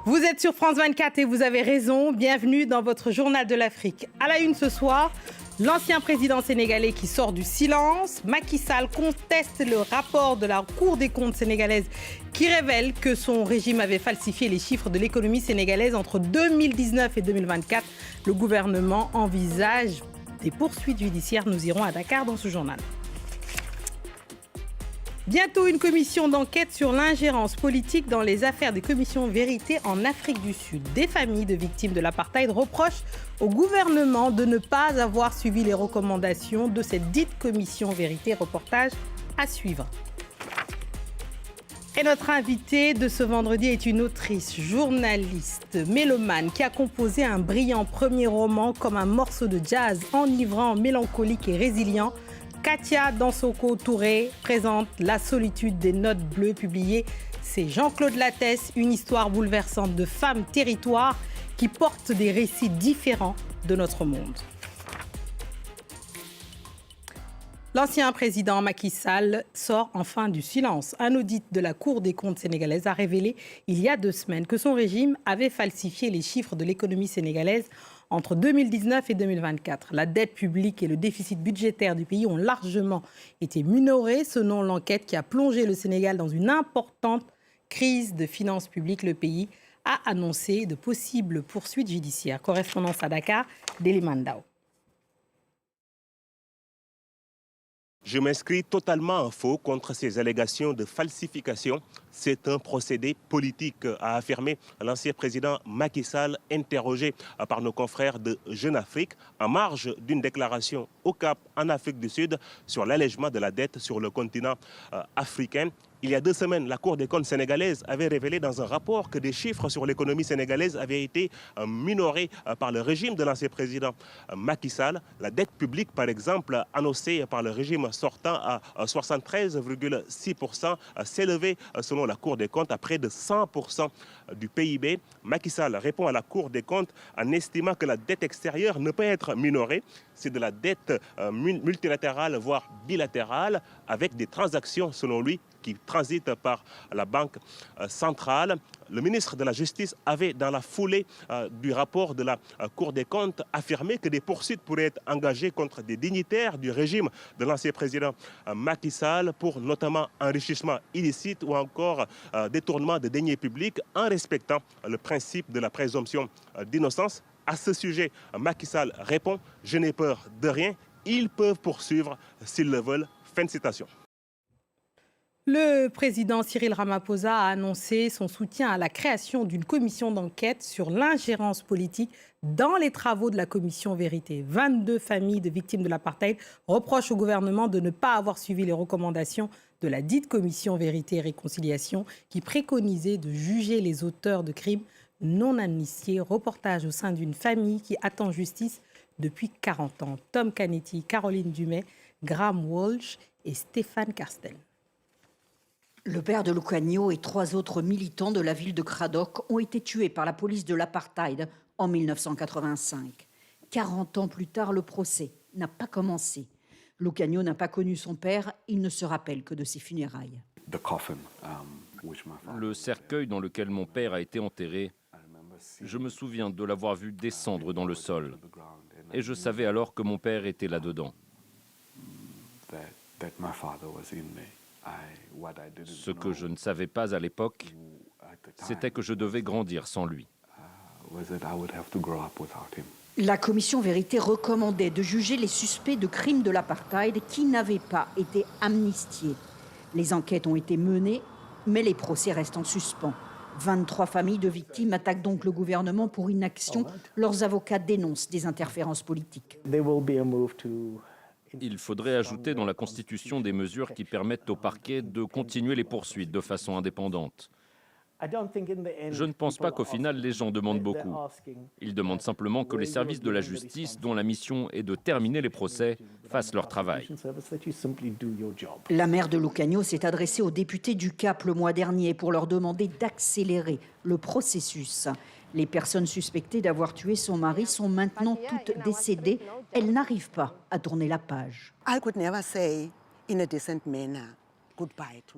Vous êtes sur France 24 et vous avez raison. Bienvenue dans votre journal de l'Afrique. À la une ce soir, l'ancien président sénégalais qui sort du silence. Macky Sall conteste le rapport de la Cour des comptes sénégalaise qui révèle que son régime avait falsifié les chiffres de l'économie sénégalaise entre 2019 et 2024. Le gouvernement envisage des poursuites judiciaires. Nous irons à Dakar dans ce journal. Bientôt une commission d'enquête sur l'ingérence politique dans les affaires des commissions vérité en Afrique du Sud. Des familles de victimes de l'apartheid reprochent au gouvernement de ne pas avoir suivi les recommandations de cette dite commission vérité. Reportage à suivre. Et notre invitée de ce vendredi est une autrice, journaliste, mélomane qui a composé un brillant premier roman comme un morceau de jazz enivrant, mélancolique et résilient. Katia Dansoko-Touré présente La solitude des notes bleues, publiée. C'est Jean-Claude Lattès, une histoire bouleversante de femmes territoires qui portent des récits différents de notre monde. L'ancien président Macky Sall sort enfin du silence. Un audit de la Cour des comptes sénégalaise a révélé il y a 2 semaines que son régime avait falsifié les chiffres de l'économie sénégalaise entre 2019 et 2024. La dette publique et le déficit budgétaire du pays ont largement été minorés selon l'enquête qui a plongé le Sénégal dans une importante crise de finances publiques. Le pays a annoncé de possibles poursuites judiciaires. Correspondance à Dakar, Deli Mandao. Je m'inscris totalement en faux contre ces allégations de falsification. C'est un procédé politique, a affirmé l'ancien président Macky Sall, interrogé par nos confrères de Jeune Afrique, en marge d'une déclaration au Cap, en Afrique du Sud, sur l'allègement de la dette sur le continent africain. Il y a 2 semaines, la Cour des comptes sénégalaise avait révélé dans un rapport que des chiffres sur l'économie sénégalaise avaient été minorés par le régime de l'ancien président Macky Sall. La dette publique, par exemple, annoncée par le régime sortant à 73,6%, s'élevait, selon la Cour des comptes, à près de 100% du PIB. Macky Sall répond à la Cour des comptes en estimant que la dette extérieure ne peut être minorée. C'est de la dette multilatérale, voire bilatérale, avec des transactions, selon lui, qui transitent par la Banque centrale. Le ministre de la Justice avait, dans la foulée du rapport de la Cour des comptes, affirmé que des poursuites pourraient être engagées contre des dignitaires du régime de l'ancien président Macky Sall pour notamment enrichissement illicite ou encore détournement de deniers publics en respectant le principe de la présomption d'innocence. À ce sujet, Macky Sall répond « Je n'ai peur de rien, ils peuvent poursuivre s'ils le veulent ». Fin de citation. Le président Cyril Ramaphosa a annoncé son soutien à la création d'une commission d'enquête sur l'ingérence politique dans les travaux de la commission Vérité. 22 familles de victimes de l'apartheid reprochent au gouvernement de ne pas avoir suivi les recommandations de la dite commission Vérité et Réconciliation qui préconisait de juger les auteurs de crimes non amnistiés. Reportage au sein d'une famille qui attend justice depuis 40 ans. Tom Canetti, Caroline Dumais, Graham Walsh et Stéphane Carstel. Le père de Lucanio et 3 autres militants de la ville de Cradock ont été tués par la police de l'apartheid en 1985. 40 ans plus tard, le procès n'a pas commencé. Lucanio n'a pas connu son père, il ne se rappelle que de ses funérailles. Le cercueil dans lequel mon père a été enterré, je me souviens de l'avoir vu descendre dans le sol. Et je savais alors que mon père était là-dedans. Ce que je ne savais pas à l'époque, c'était que je devais grandir sans lui. La commission Vérité recommandait de juger les suspects de crimes de l'apartheid qui n'avaient pas été amnistiés. Les enquêtes ont été menées, mais les procès restent en suspens. 23 familles de victimes attaquent donc le gouvernement pour inaction. Leurs avocats dénoncent des interférences politiques. Il faudrait ajouter dans la Constitution des mesures qui permettent au parquet de continuer les poursuites de façon indépendante. Je ne pense pas qu'au final, les gens demandent beaucoup. Ils demandent simplement que les services de la justice, dont la mission est de terminer les procès, fassent leur travail. La mère de Lucanio s'est adressée aux députés du Cap le mois dernier pour leur demander d'accélérer le processus. Les personnes suspectées d'avoir tué son mari sont maintenant toutes décédées. Elles n'arrivent pas à tourner la page.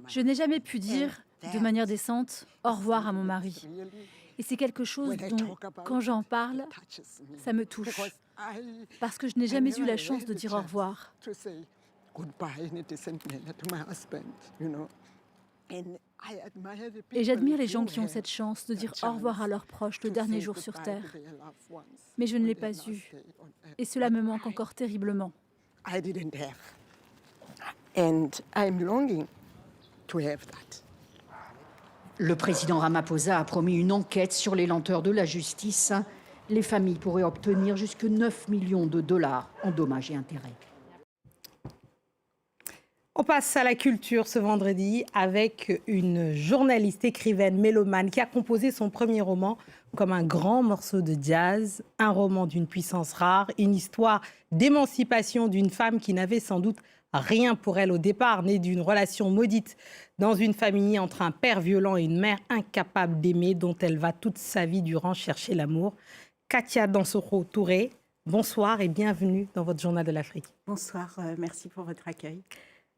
Je n'ai jamais pu dire, de manière décente, au revoir à mon mari. Et c'est quelque chose dont, quand j'en parle, ça me touche. Parce que je n'ai jamais eu la chance de dire au revoir. Et j'admire les gens qui ont cette chance de dire au revoir à leurs proches le dernier jour sur Terre. Mais je ne l'ai pas eu. Et cela me manque encore terriblement. Le président Ramaphosa a promis une enquête sur les lenteurs de la justice. Les familles pourraient obtenir jusque 9 millions de dollars en dommages et intérêts. On passe à la culture ce vendredi avec une journaliste, écrivaine, mélomane qui a composé son premier roman comme un grand morceau de jazz, un roman d'une puissance rare, une histoire d'émancipation d'une femme qui n'avait sans doute rien pour elle au départ, née d'une relation maudite dans une famille entre un père violent et une mère incapable d'aimer dont elle va toute sa vie durant chercher l'amour. Katia Dansokho-Touré, bonsoir et bienvenue dans votre Journal de l'Afrique. Bonsoir, merci pour votre accueil.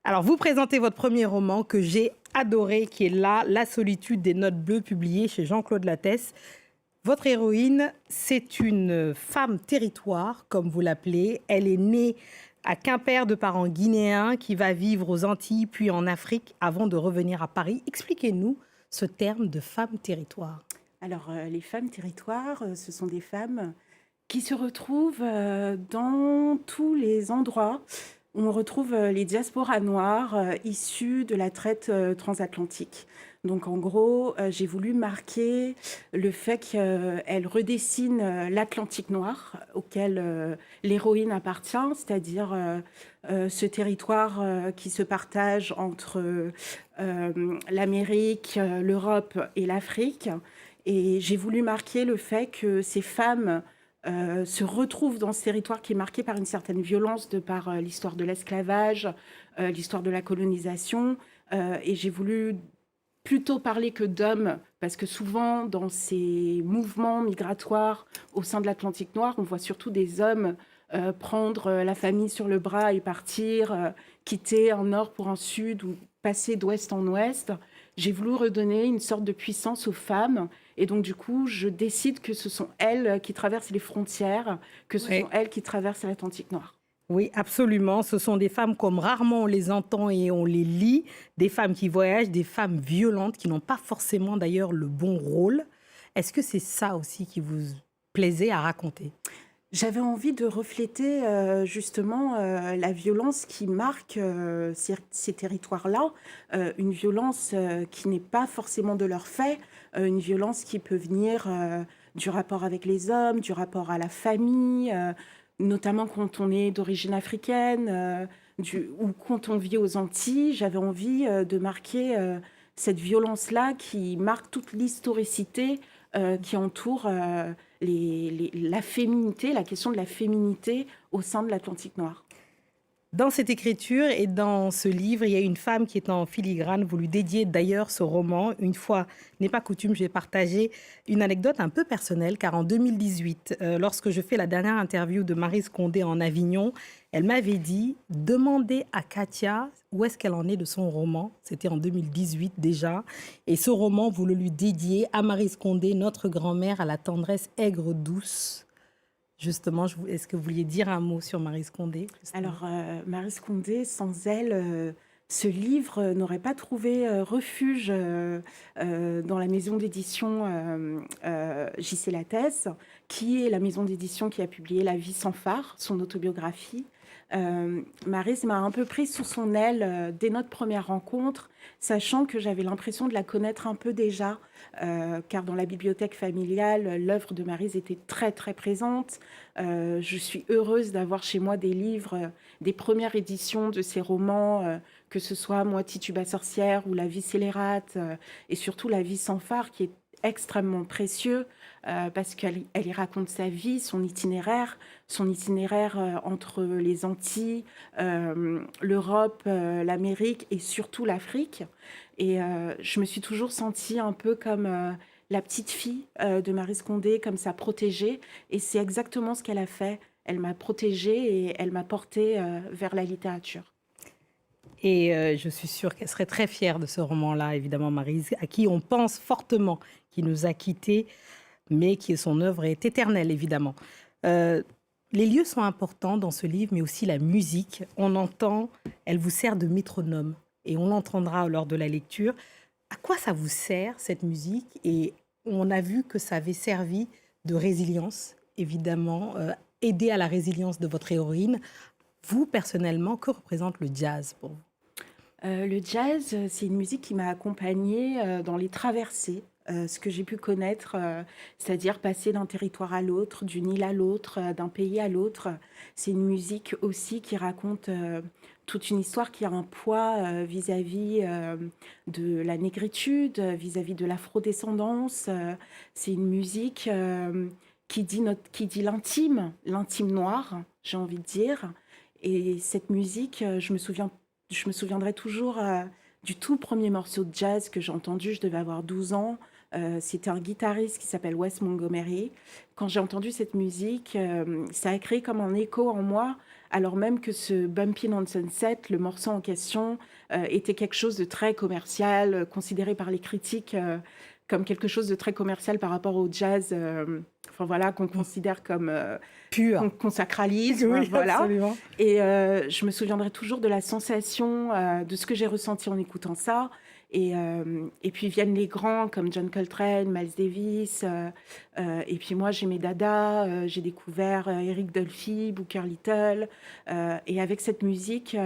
Alors, vous présentez votre premier roman que j'ai adoré, qui est là, La solitude des notes bleues, publié chez Jean-Claude Lattès. Votre héroïne, c'est une femme territoire, comme vous l'appelez. Elle est née à Quimper de parents guinéens, qui va vivre aux Antilles, puis en Afrique, avant de revenir à Paris. Expliquez-nous ce terme de femme territoire. Alors, les femmes territoires, ce sont des femmes qui se retrouvent dans tous les endroits où on retrouve les diasporas noires issues de la traite transatlantique. Donc en gros, j'ai voulu marquer le fait qu'elle redessine l'Atlantique noir auquel l'héroïne appartient, c'est-à-dire ce territoire qui se partage entre l'Amérique, l'Europe et l'Afrique. Et j'ai voulu marquer le fait que ces femmes se retrouvent dans ce territoire qui est marqué par une certaine violence de par l'histoire de l'esclavage, l'histoire de la colonisation. Et j'ai voulu plutôt parler que d'hommes, parce que souvent, dans ces mouvements migratoires au sein de l'Atlantique noir, on voit surtout des hommes prendre la famille sur le bras et partir, quitter un nord pour un sud ou passer d'ouest en ouest. J'ai voulu redonner une sorte de puissance aux femmes. Et donc, du coup, je décide que ce sont elles qui traversent les frontières, que ce sont elles qui traversent l'Atlantique noir. Oui, absolument. Ce sont des femmes comme rarement on les entend et on les lit. Des femmes qui voyagent, des femmes violentes qui n'ont pas forcément d'ailleurs le bon rôle. Est-ce que c'est ça aussi qui vous plaisait à raconter ? J'avais envie de refléter justement la violence qui marque ces territoires-là, une violence qui n'est pas forcément de leur fait, une violence qui peut venir du rapport avec les hommes, du rapport à la famille, notamment quand on est d'origine africaine ou quand on vit aux Antilles. J'avais envie de marquer cette violence-là qui marque toute l'historicité qui entoure la féminité, la question de la féminité au sein de l'Atlantique noir. Dans cette écriture et dans ce livre, il y a une femme qui est en filigrane. Vous lui dédiez d'ailleurs ce roman. Une fois n'est pas coutume, je vais partager une anecdote un peu personnelle, car en 2018, lorsque je fais la dernière interview de Maryse Condé en Avignon, elle m'avait dit « Demandez à Katia où est-ce qu'elle en est de son roman ». C'était en 2018 déjà. Et ce roman, vous le lui dédiez à Maryse Condé, notre grand-mère à la tendresse aigre douce. Justement, est-ce que vous vouliez dire un mot sur Maryse Condé ? Alors, Maryse Condé, sans elle, ce livre n'aurait pas trouvé refuge dans la maison d'édition J.C. Lattès, qui est la maison d'édition qui a publié La vie sans phare, son autobiographie. Maryse m'a un peu prise sous son aile dès notre première rencontre, sachant que j'avais l'impression de la connaître un peu déjà, car dans la bibliothèque familiale, l'œuvre de Maryse était très très présente. Je suis heureuse d'avoir chez moi des livres, des premières éditions de ses romans, que ce soit Moi Tituba sorcière ou La vie scélérate, et surtout La vie sans phare, qui est extrêmement précieux parce qu'elle y raconte sa vie, son itinéraire entre les Antilles, l'Europe, l'Amérique et surtout l'Afrique. Et je me suis toujours sentie un peu comme la petite fille de Maryse Condé, comme sa protégée. Et c'est exactement ce qu'elle a fait. Elle m'a protégée et elle m'a portée vers la littérature. Et je suis sûre qu'elle serait très fière de ce roman-là, évidemment, Maryse, à qui on pense fortement, qui nous a quittés, mais qui son œuvre est éternelle, évidemment. Les lieux sont importants dans ce livre, mais aussi la musique. On entend, elle vous sert de métronome, et on l'entendra lors de la lecture. À quoi ça vous sert, cette musique? Et on a vu que ça avait servi de résilience, évidemment, aider à la résilience de votre héroïne. Vous, personnellement, que représente le jazz pour vous? Le jazz, c'est une musique qui m'a accompagnée dans les traversées, ce que j'ai pu connaître, c'est-à-dire passer d'un territoire à l'autre, d'une île à l'autre, d'un pays à l'autre. C'est une musique aussi qui raconte toute une histoire qui a un poids vis-à-vis de la négritude, vis-à-vis de l'afrodescendance. C'est une musique qui dit l'intime noir, j'ai envie de dire. Et cette musique, je me souviendrai toujours du tout premier morceau de jazz que j'ai entendu. Je devais avoir 12 ans. C'était un guitariste qui s'appelle Wes Montgomery. Quand j'ai entendu cette musique, ça a créé comme un écho en moi, alors même que ce Bumpin' on Sunset, le morceau en question, était quelque chose de très commercial, considéré par les critiques comme quelque chose de très commercial par rapport au jazz, qu'on considère comme pur, qu'on sacralise. Oui, voilà. absolument. Et je me souviendrai toujours de la sensation, de ce que j'ai ressenti en écoutant ça. Et puis viennent les grands comme John Coltrane, Miles Davis. Et puis moi, j'ai mes dadas. J'ai découvert Eric Dolphy, Booker Little. Et avec cette musique,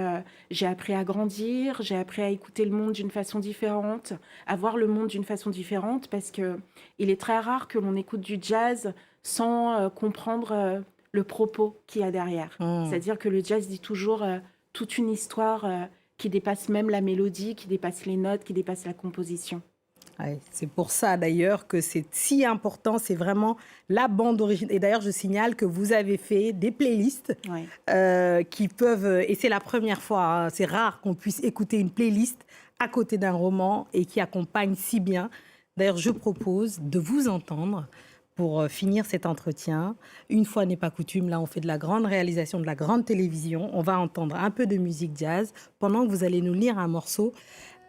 j'ai appris à grandir. J'ai appris à écouter le monde d'une façon différente, à voir le monde d'une façon différente, parce qu'il est très rare que l'on écoute du jazz sans comprendre le propos qu'il y a derrière. C'est-à-dire que le jazz dit toujours toute une histoire qui dépasse même la mélodie, qui dépasse les notes, qui dépasse la composition. Ouais, c'est pour ça d'ailleurs que c'est si important, c'est vraiment la bande originale. Et d'ailleurs, je signale que vous avez fait des playlists qui peuvent, et c'est la première fois, hein, c'est rare qu'on puisse écouter une playlist à côté d'un roman et qui accompagne si bien. D'ailleurs, je propose de vous entendre pour finir cet entretien. Une fois n'est pas coutume, là on fait de la grande réalisation, de la grande télévision. On va entendre un peu de musique jazz pendant que vous allez nous lire un morceau,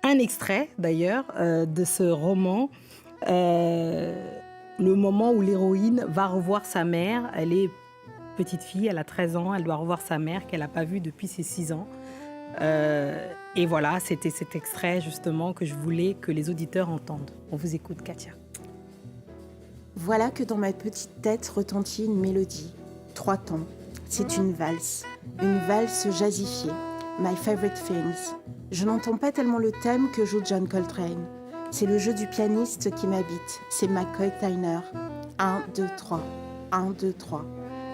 un extrait d'ailleurs de ce roman. Le moment où l'héroïne va revoir sa mère. Elle est petite fille, elle a 13 ans, elle doit revoir sa mère qu'elle n'a pas vue depuis ses 6 ans. Et voilà, c'était cet extrait justement que je voulais que les auditeurs entendent. On vous écoute, Katia. Voilà que dans ma petite tête retentit une mélodie. 3 temps. C'est une valse jazzifiée. My favorite things. Je n'entends pas tellement le thème que joue John Coltrane. C'est le jeu du pianiste qui m'habite. C'est McCoy Tyner. 1, 2, 3. 1, 2, 3.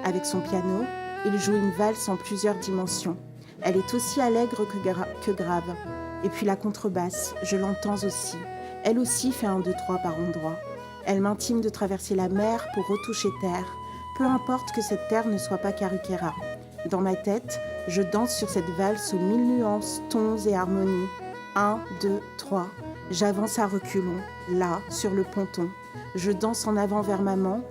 Avec son piano, il joue une valse en plusieurs dimensions. Elle est aussi allègre que grave. Et puis la contrebasse, je l'entends aussi. Elle aussi fait 1, 2, 3 par endroits. Elle m'intime de traverser la mer pour retoucher terre, peu importe que cette terre ne soit pas Karukéra. Dans ma tête, je danse sur cette valse aux 1000 nuances, tons et harmonies. 1, 2, 3. J'avance à reculons, là, sur le ponton. Je danse en avant vers maman,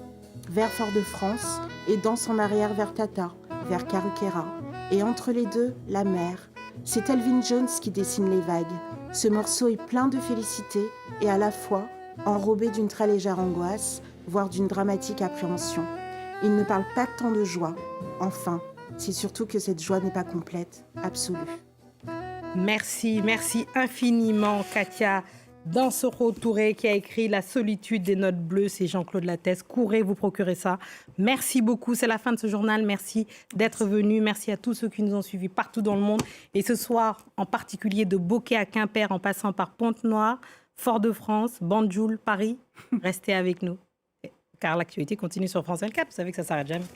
vers Fort-de-France, et danse en arrière vers Tata, vers Karukéra. Et entre les deux, la mer. C'est Elvin Jones qui dessine les vagues. Ce morceau est plein de félicité et à la fois enrobé d'une très légère angoisse, voire d'une dramatique appréhension. Il ne parle pas tant de joie. Enfin, c'est surtout que cette joie n'est pas complète, absolue. Merci infiniment, Katia Dansokho-Touré, qui a écrit La solitude des notes bleues. C'est Jean-Claude Lattès. Courez vous procurer ça. Merci beaucoup. C'est la fin de ce journal. Merci d'être venu. Merci à tous ceux qui nous ont suivis partout dans le monde. Et ce soir, en particulier de Beaucaire à Quimper, en passant par Pointe-Noire, Fort-de-France, Banjul, Paris. Restez avec nous, car l'actualité continue sur France 24. Vous savez que ça ne s'arrête jamais.